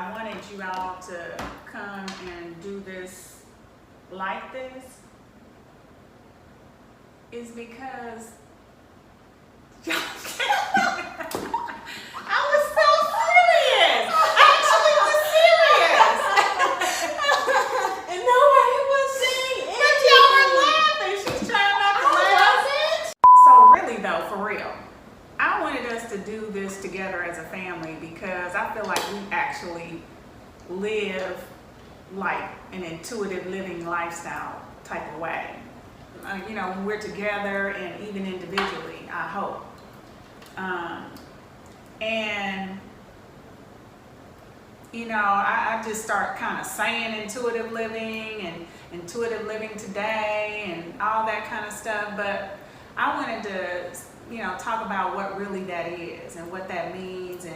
I wanted you all to come and do this like this is because I was so serious. I actually was serious. And nobody was saying anything. But y'all were laughing. She's trying not to laugh. So really though, for real, I wanted us to do this together as a family because I feel like we actually live like an intuitive living lifestyle type of way. You know, when we're together and even individually, I hope. And you know, I just start kind of saying intuitive living and intuitive living today and all that kind of stuff, but I wanted to, you know, talk about what really that is and what that means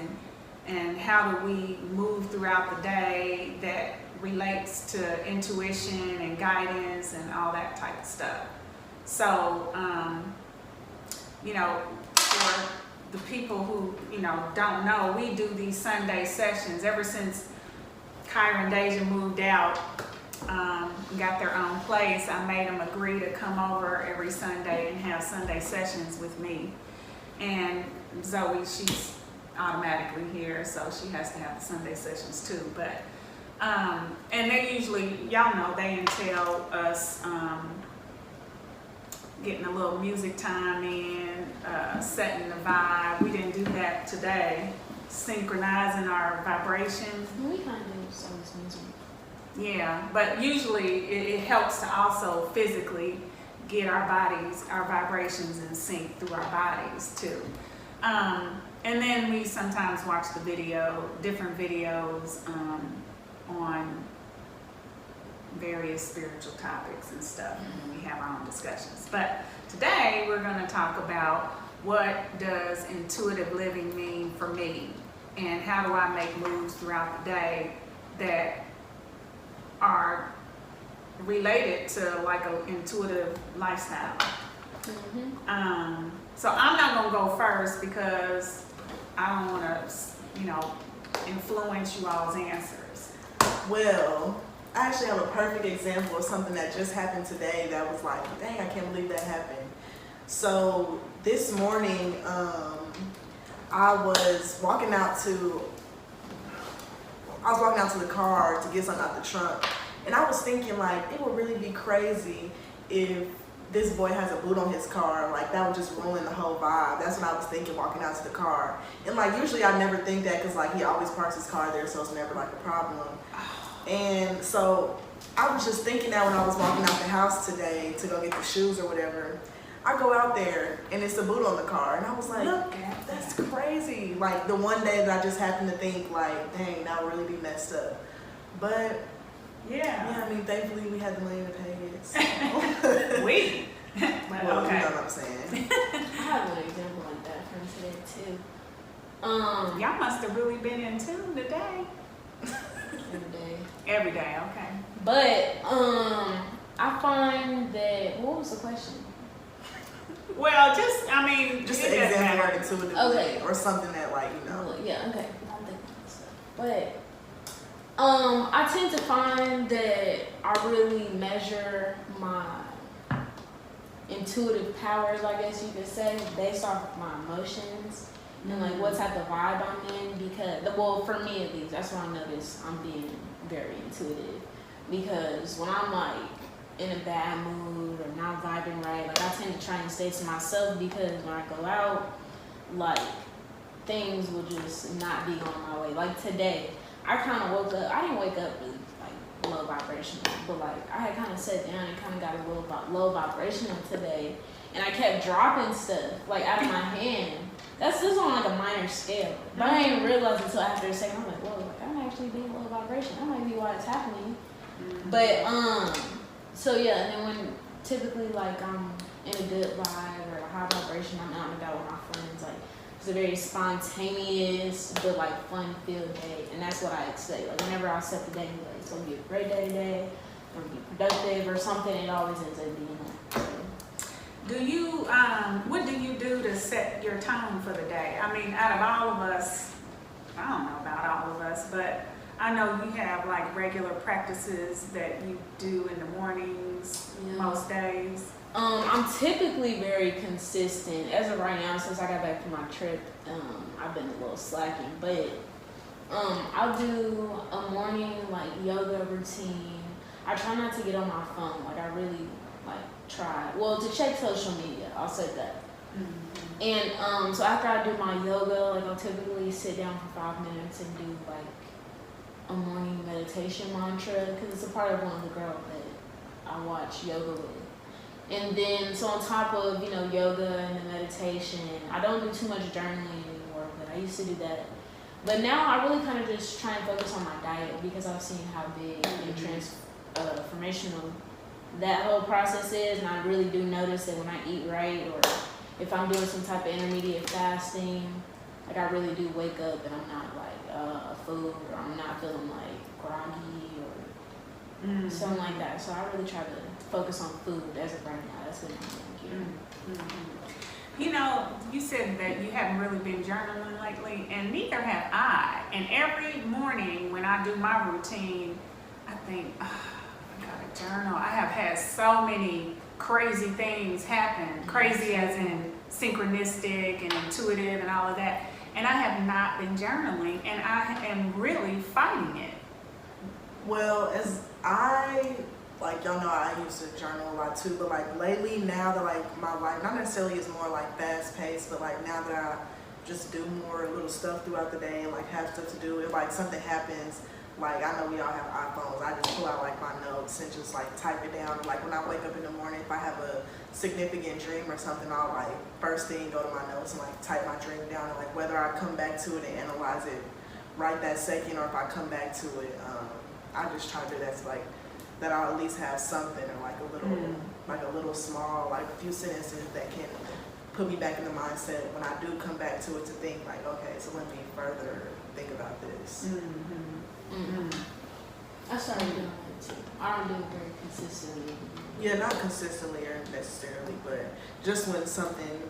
and how do we move throughout the day that relates to intuition and guidance and all that type of stuff. So, you know, for the people who, you know, don't know, we do these Sunday sessions ever since Kyra and Deja moved out, got their own place. I made them agree to come over every Sunday and have Sunday sessions with me. And Zoe, she's automatically here, so she has to have the Sunday sessions too. But and they usually, y'all know, they entail us getting a little music time in, setting the vibe. We didn't do that today. Synchronizing our vibrations. We kind of do some music. Yeah, but usually it helps to also physically get our bodies, our vibrations in sync through our bodies too. And then we sometimes watch the video, different videos on various spiritual topics and stuff, and we have our own discussions. But today we're going to talk about what does intuitive living mean for me, and how do I make moves throughout the day that are related to like an intuitive lifestyle. So I'm not going to go first because I don't want to, you know, influence you all's answers. Well, I actually have a perfect example of something that just happened today that was like, dang, I can't believe that happened. So this morning, I was walking out to the car to get something out the trunk, and I was thinking like, it would really be crazy if this boy has a boot on his car, like that would just ruin the whole vibe. That's what I was thinking walking out to the car. And like usually I never think that because like he always parks his car there, so it's never like a problem. And so I was just thinking that when I was walking out the house today to go get the shoes or whatever, I go out there and it's a boot on the car, and I was like, look, that's crazy. Like the one day that I just happened to think like, dang, that would really be messed up. But yeah, I mean, thankfully we had the money to pay it. So. Well, okay. You know what I'm saying. I have an example like that from today too. Y'all must have really been in tune today. Every day, okay. But I find that, what was the question? Well, just, I mean, just an example like intuitive okay. Or something that like, you know. Yeah, okay. I'm thinking of stuff. But I tend to find that I really measure my intuitive powers, I guess you could say, based off of my emotions and like what type of vibe I'm in. Because, well, for me at least, that's why I notice I'm being very intuitive. Because when I'm like in a bad mood or not vibing right, like I tend to try and stay to myself, because when I go out, like things will just not be going my way. Like today, I kind of woke up, I didn't wake up really like low vibrational, but like I had kind of sat down and kind of got a little low vibrational today, and I kept dropping stuff like out of my hand. This is on like a minor scale, but I didn't realize until after a second. I'm like, whoa, like I'm actually being low vibration. That might be why it's happening. But so yeah, and then when typically like I'm in a good vibe or a high vibration, I'm out and about with my friends, like it's a very spontaneous but like fun-filled day, and that's what I expect. Like whenever I set the day, like it's gonna be a great day today, it's gonna be productive or something, it always ends up being that. So. Do you, what do you do to set your tone for the day? I mean, out of all of us, I don't know about all of us, but I know you have like regular practices that you do in the mornings most days. I'm typically very consistent. As of right now, since I got back from my trip, I've been a little slacking. But I'll do a morning like yoga routine. I try not to get on my phone. Like I really try. Well, to check social media, I'll say that. Mm-hmm. And so after I do my yoga, like I'll typically sit down for 5 minutes and do like a morning meditation mantra, because it's a part of one of the girls that I watch yoga with. And then, so on top of, yoga and the meditation, I don't do too much journaling anymore, but I used to do that. But now I really kind of just try and focus on my diet, because I've seen how big and transformational that whole process is. And I really do notice that when I eat right, or if I'm doing some type of intermediate fasting, like I really do wake up and I'm not like food, or I'm not feeling like groggy or something like that. So I really try to focus on food as of right now. That's what I'm doing. You said that you haven't really been journaling lately, and neither have I. And every morning when I do my routine, I think, I gotta journal. I have had so many crazy things happen. Crazy as in synchronistic and intuitive and all of that. And I have not been journaling, and I am really fighting it. Well, y'all know I used to journal a lot too, but like lately, now that like my life not necessarily is more like fast paced, but like now that I just do more little stuff throughout the day and like have stuff to do, if like something happens, like I know we all have iPhones, I just pull out like my notes and just like type it down. Like when I wake up in the morning, if I have a significant dream or something, I'll like first thing go to my notes and like type my dream down, and like whether I come back to it and analyze it right that second, or if I come back to it, I just try to do that, so like that I'll at least have something, or like a little small, like a few sentences that can put me back in the mindset when I do come back to it, to think like, okay, so let me further think about this. I started doing that too. I don't do it very consistently. Yeah, not consistently or necessarily, but just when something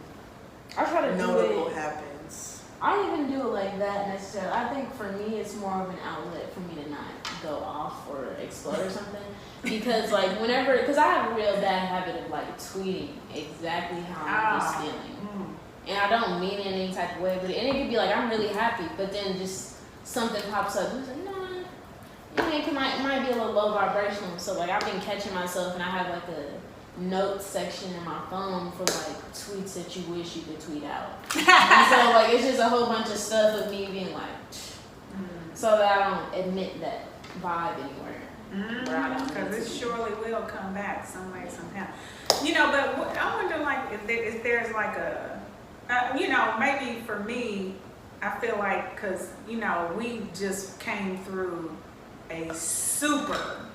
I try to notable happens. I don't even do it like that necessarily. I think for me, it's more of an outlet for me to not go off or explode or something. Because like because I have a real bad habit of like tweeting exactly how I'm just feeling. And I don't mean it in any type of way, but it could be like, I'm really happy, but then just something pops up. It's like, it might be a little low vibrational. So like I've been catching myself, and I have like a notes section in my phone for like tweets that you wish you could tweet out. And so like it's just a whole bunch of stuff of me being like, so that I don't admit that vibe anywhere. Because it surely will come back some way, somehow. But I wonder like if there's like a, maybe for me, I feel like, because, we just came through a super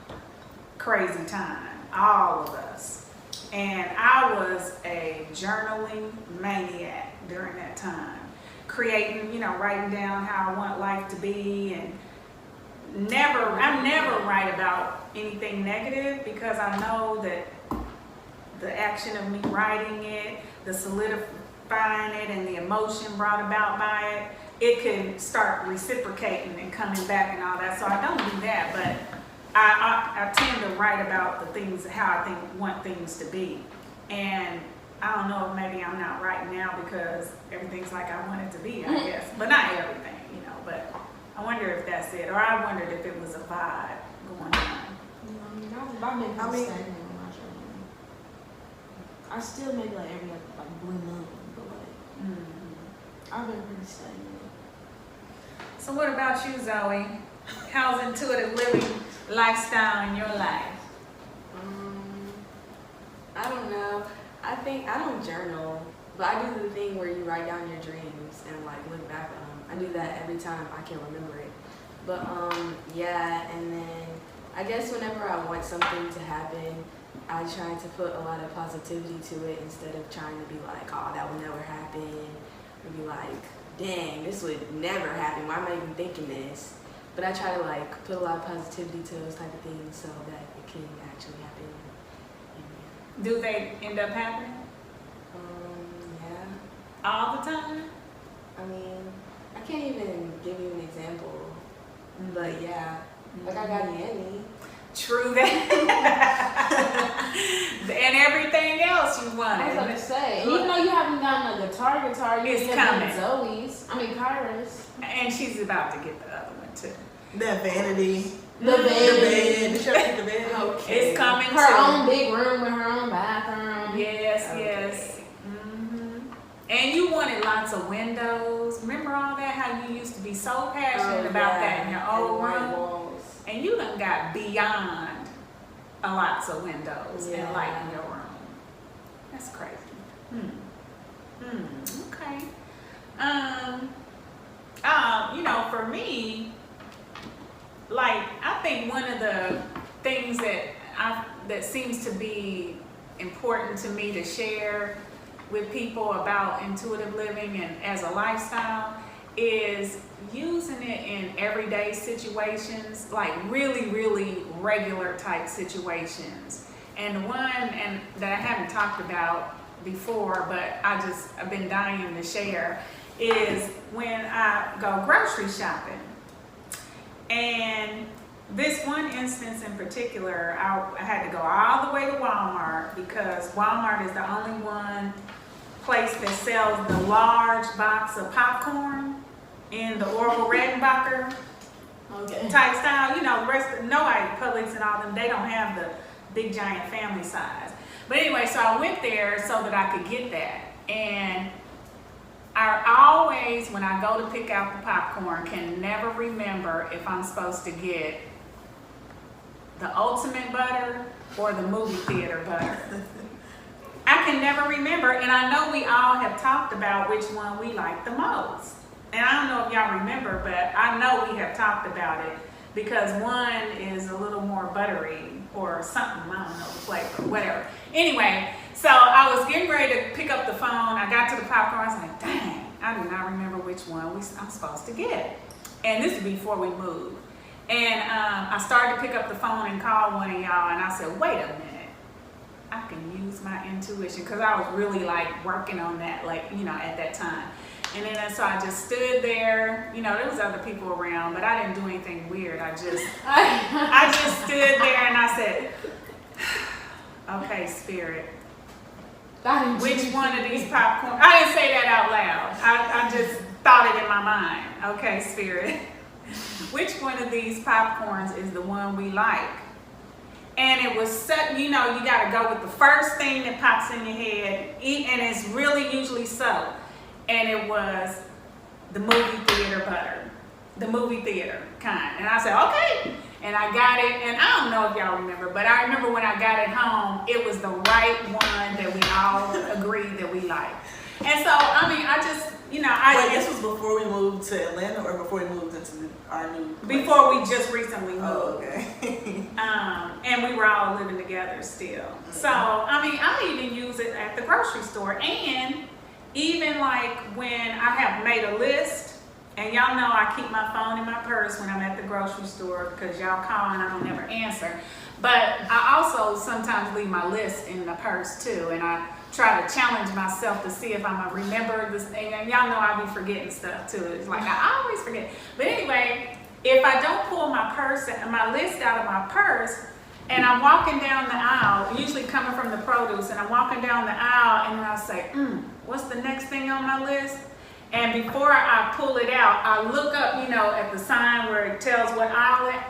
crazy time, all of us. And I was a journaling maniac during that time. Creating, writing down how I want life to be, and I never write about anything negative, because I know that the action of me writing it, the solidifying it, and the emotion brought about by it could start reciprocating and coming back and all that. So I don't do that, but I tend to write about the things, how I want things to be. And I don't know, maybe I'm not right now because everything's like I want it to be, I guess. But not everything, but I wonder if that's it. Or I wondered if it was a vibe going on. I've been kind of stagnant with my journal. I still maybe like every like blue moon, but like I've been pretty stagnant. So what about you, Zoe? How's intuitive living lifestyle in your life? I don't know. I think I don't journal, but I do the thing where you write down your dreams and like look back on them. I do that every time I can remember it. But and then I guess whenever I want something to happen, I try to put a lot of positivity to it, instead of trying to be like, oh, that will never happen, or be like, dang, this would never happen. Why am I even thinking this? But I try to like put a lot of positivity to those type of things so that it can actually happen. Do they end up happening? Yeah. All the time? I mean, I can't even give you an example. But yeah, like I got Yanni. True that. And everything else you I wanted. was about to say, and even though you haven't gotten a guitar, It's you're coming. getting Zoe's. I mean, Kyra's. And she's about to get the other one too. That vanity. The The bed. bed. Did you ever get the bed? Okay. It's coming Her too. own big room with her own bathroom. Yes, Okay. yes. And you wanted lots of windows. Remember all that? How you used to be so passionate about that in your old room? walls. And you done got beyond lots of windows and light in your room. That's crazy. Okay. You know, for me, like, I think one of the things that seems to be important to me to share with people about intuitive living and as a lifestyle is using it in everyday situations, like really, really regular type situations. And one that I haven't talked about before, but I've been dying to share, is when I go grocery shopping. And this one instance in particular, I had to go all the way to Walmart because Walmart is the only one place that sells the large box of popcorn in the Orville Redenbacher type style. You know, the rest of nobody, Publix and all them, they don't have the big giant family size. But anyway, so I went there so that I could get that. And I always, when I go to pick out the popcorn, can never remember if I'm supposed to get the ultimate butter or the movie theater butter. I can never remember, and I know we all have talked about which one we like the most. And I don't know if y'all remember, but I know we have talked about it because one is a little more buttery or something, I don't know the flavor, whatever. Anyway, so I was getting ready to pick up the phone. I got to the popcorn. I was like, dang, I do not remember which one I'm supposed to get. And this is before we moved. And I started to pick up the phone and call one of y'all, and I said, wait a minute. I can use my intuition, because I was really like working on that, like, you know, at that time. And then so I just stood there, you know, there was other people around, but I didn't do anything weird. I just stood there and I said, okay, Spirit, which one of these popcorn, I didn't say that out loud. I just thought it in my mind. Okay, Spirit, which one of these popcorns is the one we like? And it was set, you know, you got to go with the first thing that pops in your head, and it's really usually so. And it was the movie theater butter, the movie theater kind. And I said, okay. And I got it, and I don't know if y'all remember, but I remember when I got it home, it was the right one that we all agreed that we liked. And so, I mean, I just, you know, Wait, this was before we moved to Atlanta or before we moved into our new place? before we just recently moved. Oh, okay. And we were all living together still. So, I mean, I even use it at the grocery store. And even like when I have made a list, and y'all know I keep my phone in my purse when I'm at the grocery store because y'all call and I don't ever answer. But I also sometimes leave my list in the purse too. And I try to challenge myself to see if I'm gonna remember this thing. And y'all know I be forgetting stuff too. It's like I always forget. But anyway, if I don't pull my list out of my purse, and I'm walking down the aisle, usually coming from the produce, and I'm walking down the aisle, and then I'll say, what's the next thing on my list? And before I pull it out, I look up, you know, at the sign where it tells what aisle it.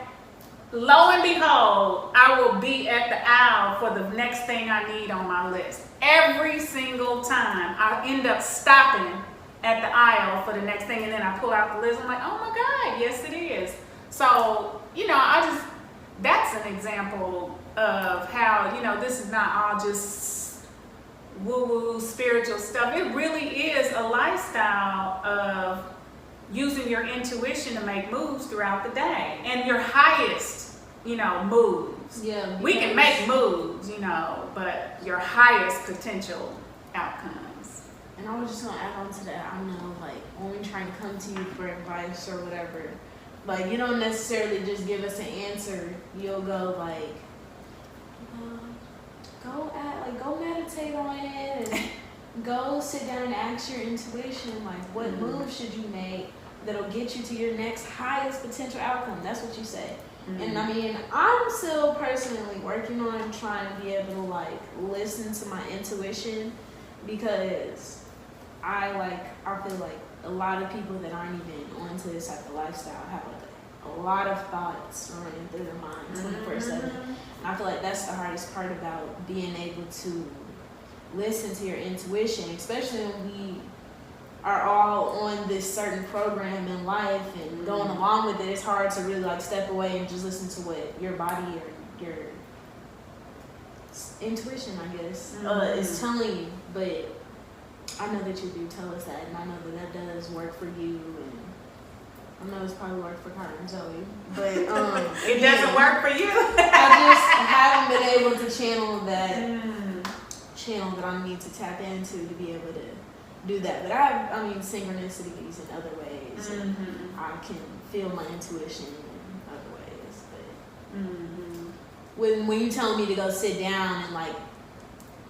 Lo and behold, I will be at the aisle for the next thing I need on my list. Every single time, I end up stopping at the aisle for the next thing, and then I pull out the list. I'm like, oh my God, yes it is. So, you know, that's an example of how, you know, this is not all just woo-woo spiritual stuff. It really is a lifestyle of using your intuition to make moves throughout the day and your highest, you know, moves. Yeah. We can make moves, you know, but your highest potential outcomes. And I was just gonna add on to that. I know, like, when we're trying to come to you for advice or whatever, like, you don't necessarily just give us an answer. You'll go like, go meditate on it, and go sit down and ask your intuition, like, what move should you make? that'll get you to your next highest potential outcome. That's what you say. And I mean, I'm still personally working on trying to be able to like listen to my intuition, because I feel like a lot of people that aren't even onto this type of lifestyle have like a lot of thoughts running through their mind 24/7. And I feel like that's the hardest part about being able to listen to your intuition, especially when we are all on this certain program in life and going along with it. It's hard to really like step away and just listen to what your body or your intuition, I guess, is telling you. But I know that you do tell us that, and I know that does work for you, and I know it's probably worked for Carter and Zoe, but it doesn't work for you. I just haven't been able to channel that I need to tap into to be able to do that. But I mean, synchronicities in other ways, and I can feel my intuition in other ways. But when you tell me to go sit down and like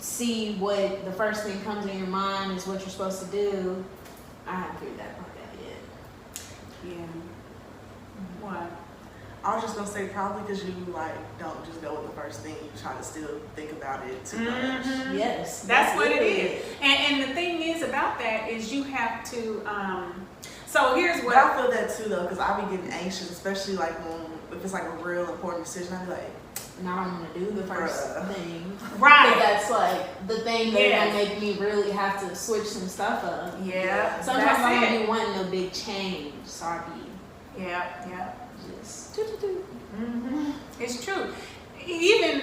see what the first thing comes in your mind is what you're supposed to do, I haven't figured that part out yet. Yeah. What? I was just gonna say probably because you like don't just go with the first thing. You try to still think about it too much. Yes, that's what it is. And the thing is about that is you have to. So here's what But I feel that too though, because I be getting anxious, especially like if it's like a real important decision. I be like, and I don't want to do the first thing. Right. But that's like the thing that will make me really have to switch some stuff up. Yeah. Sometimes I don't be wanting no big change, so I be yeah. just It's true. Even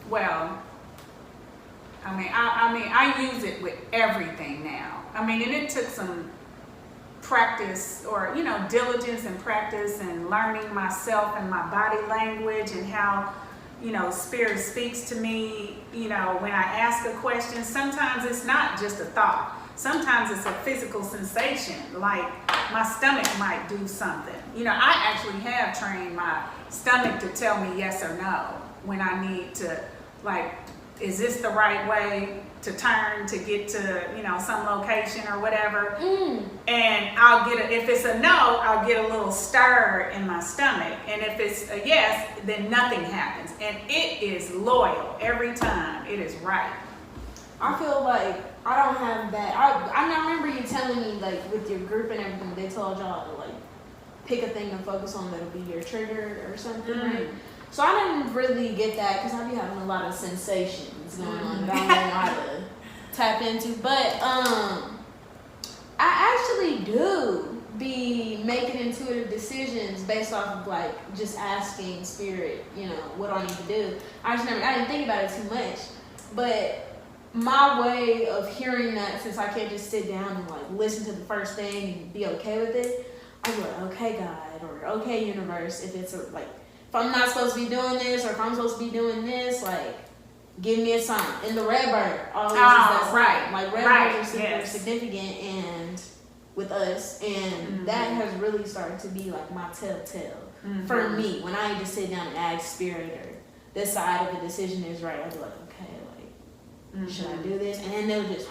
well, I use it with everything now. I mean, and it took some practice, or diligence and practice, and learning myself and my body language and how spirit speaks to me. When I ask a question, sometimes it's not just a thought. Sometimes it's a physical sensation, like my stomach might do something. I actually have trained my stomach to tell me yes or no when I need to, like, is this the right way to turn to get to, some location or whatever. And I'll get if it's a no, I'll get a little stir in my stomach. And if it's a yes, then nothing happens. And it is loyal every time. It is right. I feel like I don't have that. I remember you telling me, like, with your group and everything, they told y'all to, like, pick a thing to focus on that'll be your trigger or something, right? So I didn't really get that, because I be having a lot of sensations going on that I don't know how to tap into. But I actually do be making intuitive decisions based off of, like, just asking spirit, what do I need to do. I didn't think about it too much. But my way of hearing that, since I can't just sit down and like listen to the first thing and be okay with it, I go like, okay God, or okay universe, if it's if I'm not supposed to be doing this, or if I'm supposed to be doing this, like, give me a sign. And the red bird always is that sign. Like, red birds are super significant and with us, and that has really started to be like my telltale for me. When I need to sit down and ask spirit, or this side of the decision is right, I'll be like, okay, should I do this? And then they'll just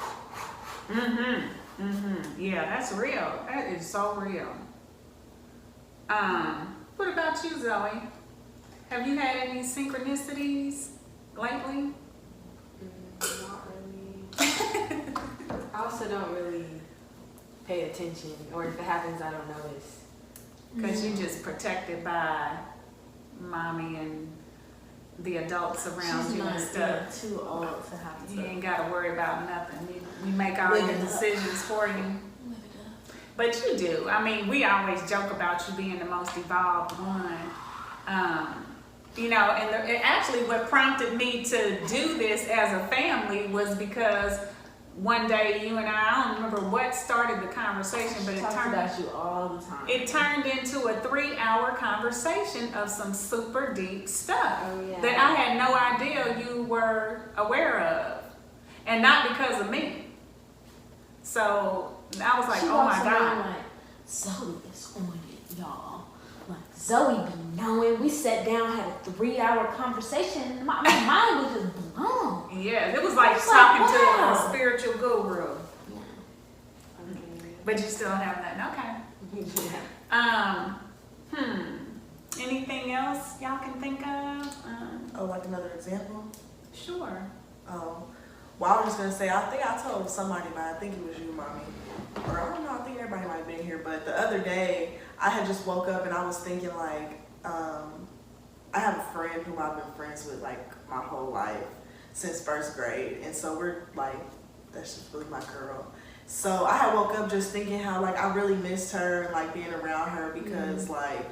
Yeah, that's real. That is so real. What about you, Zoe? Have you had any synchronicities lately? Not really. I also don't really pay attention, or if it happens, I don't notice. Because you're just protected by mommy and the adults around you and stuff. Too old to have to. You ain't got to worry about nothing. We make all your decisions for you. But you do. I mean, we always joke about you being the most evolved one. And actually what prompted me to do this as a family was because one day you and I don't remember what started the conversation, but Talk about you all the time. It turned into a 3-hour conversation of some super deep stuff that I had no idea you were aware of, and not because of me. So I was like, oh my God. Like, Zoe is on it, y'all. Like, Zoe be knowing. We sat down, had a 3-hour conversation, and my mind was just blown. Yeah, it was like talking to a spiritual guru. But you still have that, okay. Yeah. Anything else y'all can think of? Oh, like another example? Sure. Oh, well, I was just gonna say, I think I told somebody, but I think it was you, Mommy. Or I don't know, I think everybody might have been here, but the other day, I had just woke up and I was thinking like, I have a friend who I've been friends with like my whole life, since first grade. And so we're like, that's just really my girl. So I had woke up just thinking how like I really missed her and like being around her because like,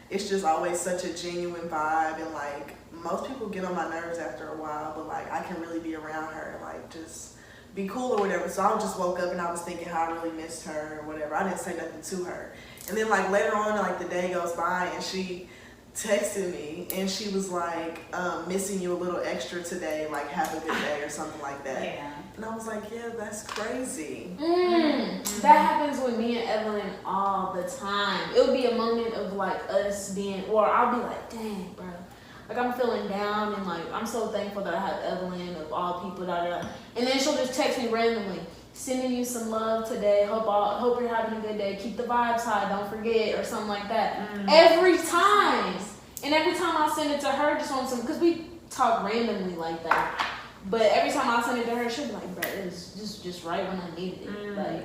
it's just always such a genuine vibe, and like most people get on my nerves after a while, but like I can really be around her and like just be cool or whatever. So I just woke up and I was thinking how I really missed her or whatever. I didn't say nothing to her. And then like later on, like the day goes by and she texted me and she was like, missing you a little extra today, like have a good day or something like that. Yeah. And I was like, yeah, that's crazy. That happens with me and Evelyn all the time. It would be a moment of like us being, or I'll be like, dang, bro. Like I'm feeling down and like I'm so thankful that I have Evelyn of all people, and then she'll just text me randomly, sending you some love today. Hope you're having a good day. Keep the vibes high. Don't forget, or something like that. Every time, and every time I send it to her, just on some, because we talk randomly like that. But every time I send it to her, she'll be like, bro, it was just right when I needed it. Like,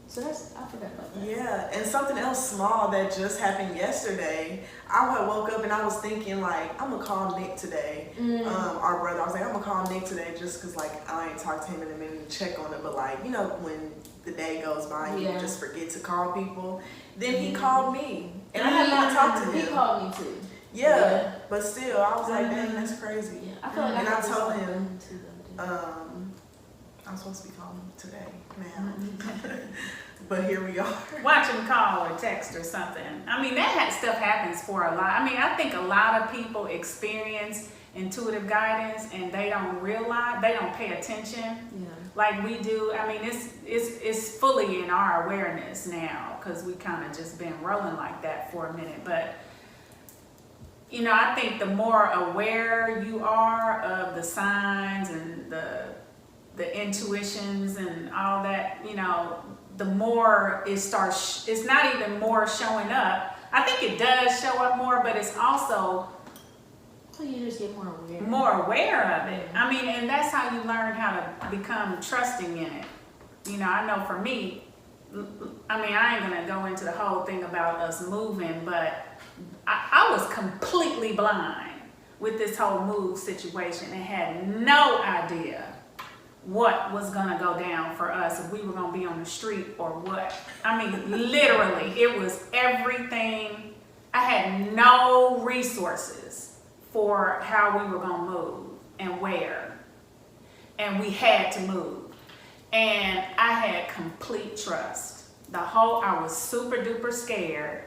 so I forgot about that. Yeah, and something else small that just happened yesterday. I had woke up and I was thinking like, I'm gonna call Nick today, our brother. I was like, I'm gonna call Nick today just cause like I ain't talked to him in a minute to check on him. But like, you know, when the day goes by, you just forget to call people. Then he called me, and I had not talked to him. He called me too. Yeah, but still, I was like, dang, that's crazy. Yeah, I feel like and I told him him, too, though. I'm supposed to be calling him today now. But here we are. Watch him call or text or something. I mean, stuff happens for a lot. I mean, I think a lot of people experience intuitive guidance and they don't realize, they don't pay attention like we do. I mean, it's fully in our awareness now because we kind of just been rolling like that for a minute. But, you know, I think the more aware you are of the signs and the intuitions and all that, you know, the more it starts, it's not even more showing up. I think it does show up more, but it's also so you just get more aware of it. I mean, and that's how you learn how to become trusting in it. You know, I know for me, I mean, I ain't gonna go into the whole thing about us moving, but I was completely blind with this whole move situation and had no idea what was gonna go down for us, if we were gonna be on the street or what. I mean, literally, it was everything. I had no resources for how we were gonna move and where. And we had to move. And I had complete trust. I was super duper scared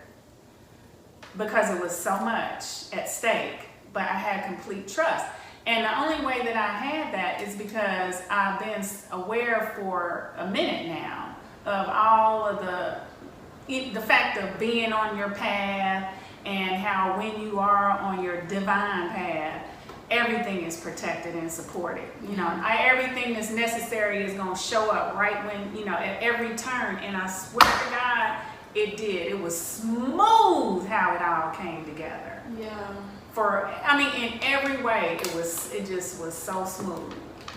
because it was so much at stake, but I had complete trust. And the only way that I had that is because I've been aware for a minute now of all of the fact of being on your path and how when you are on your divine path, everything is protected and supported. You know, everything that's necessary is going to show up right when, you know, at every turn. And I swear to God, it did. It was smooth how it all came together. Yeah. I mean, in every way, it just was so smooth.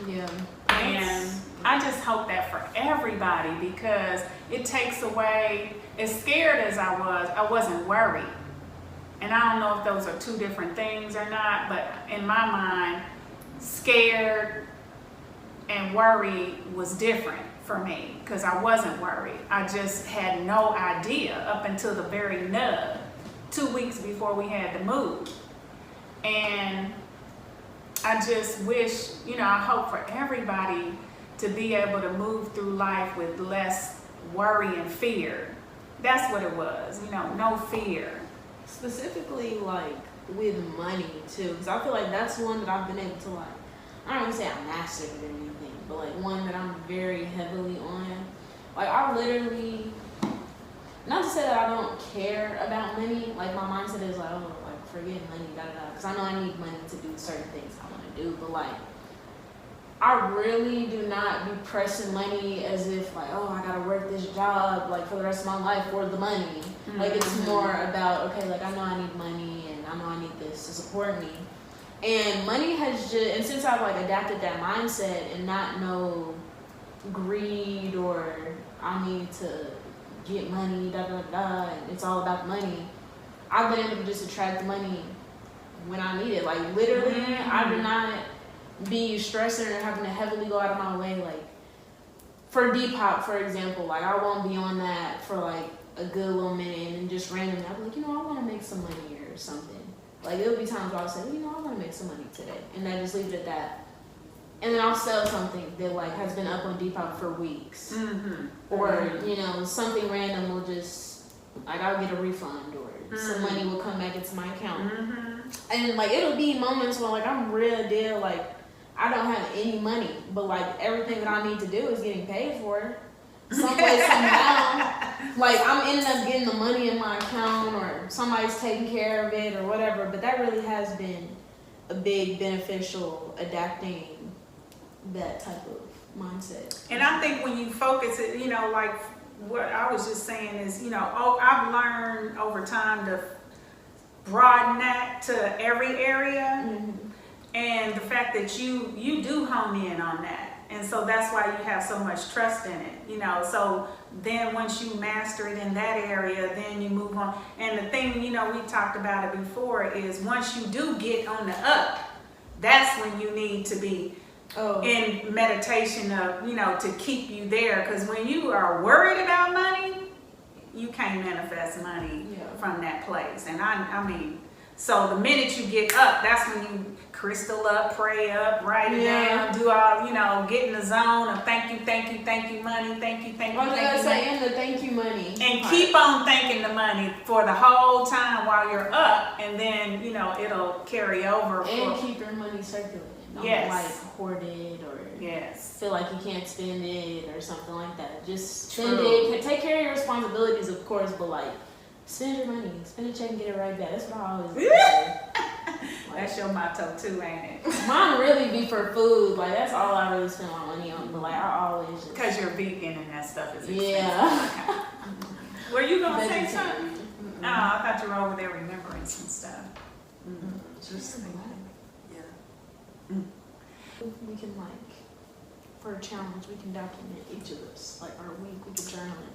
Yeah. And I just hope that for everybody, because it takes away, as scared as I wasn't worried. And I don't know if those are two different things or not, but in my mind, scared and worried was different for me because I wasn't worried. I just had no idea up until the very nub, 2 weeks before we had to move. And I just wish, you know, I hope for everybody to be able to move through life with less worry and fear. That's what it was, you know, no fear. Specifically, like, with money, too. Because I feel like that's one that I've been able to, like, I don't even say I mastered it or anything, but, like, one that I'm very heavily on. Like, I literally, not to say that I don't care about money. Like, my mindset is, like, oh, forget money, da-da-da, because I know I need money to do certain things I want to do, but like, I really do not be pressing money as if like, oh, I gotta work this job like for the rest of my life for the money. Like it's more about, okay, like I know I need money and I know I need this to support me. And money has just, and since I've like adapted that mindset and not know greed or I need to get money, da da da, and it's all about money, I've been able to just attract the money when I need it. Like literally, I do not be stressing or having to heavily go out of my way. Like for Depop, for example, like I won't be on that for like a good little minute and just randomly I'll be like, I want to make some money or something. Like it'll be times where I'll say, I want to make some money today, and then just leave it at that. And then I'll sell something that like has been up on Depop for weeks, or something random will just like I'll get a refund or some money will come back into my account, and like it'll be moments where like I'm real deal like I don't have any money, but like everything that I need to do is getting paid for. Some way, somehow, like I'm ending up getting the money in my account or somebody's taking care of it or whatever. But that really has been a big beneficial adapting that type of mindset. And I think when you focus it, like what I was just saying is, I've learned over time to broaden that to every area. And the fact that you do hone in on that. And so that's why you have so much trust in it, So then once you master it in that area, then you move on. And the thing, we talked about it before, is once you do get on the up, that's when you need to be in meditation of, to keep you there. Because when you are worried about money, you can't manifest money from that place. And I mean, so the minute you get up, that's when you crystal up, pray up, write it down, do all, get in the zone of thank you, money, thank you. And the thank you money. And keep on thanking the money for the whole time while you're up, and then, it'll carry over. And keep your money circulating. Don't like hoard it or feel like you can't spend it or something like that. Just spend it. Take care of your responsibilities, of course, but like, spend your money, spend a check and get it right back. That's what I always say. That's your motto too, ain't it? Mine really be for food. Like that's all I really spend my money on. But like I always just, because you're vegan and that stuff is expensive. Yeah. Were you gonna say something? No, I thought you were over there remembering some stuff. Just we can like for a challenge we can document each of us. Like our week, we can journal it.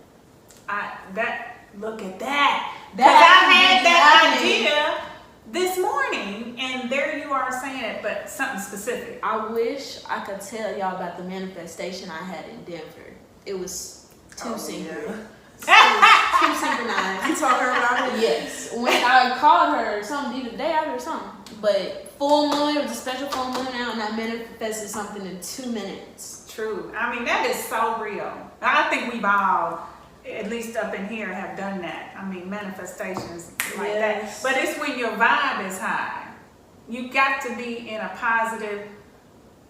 Look at that. Because I had that idea this morning, and there you are saying it, but something specific. I wish I could tell y'all about the manifestation I had in Denver. It was too synchronized. Too synchronized. You told her about it? Yes. When I called her either the day after or something. But full moon, it was a special full moon out, and I manifested something in 2 minutes. True. I mean, that is so real. I think we've all, at least up in here, have done that. I mean, manifestations like that. But it's when your vibe is high. You got to be in a positive,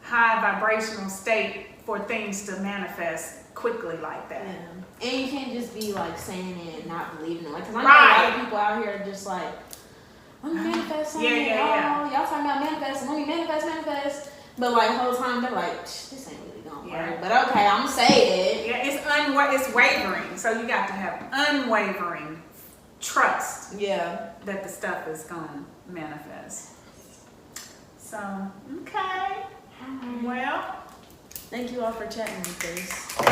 high vibrational state for things to manifest quickly like that. Yeah. And you can't just be like saying it and not believing it. Like, cause I know a lot of people out here are just like, I'm manifesting. Y'all talking about manifesting. Let me manifest. But like the whole time they're like, this ain't really gonna work. But okay, I'm gonna say it. Yeah, it's wavering. So you got to have unwavering trust. Yeah. That the stuff is gonna manifest. So, okay. Well, thank you all for chatting with us.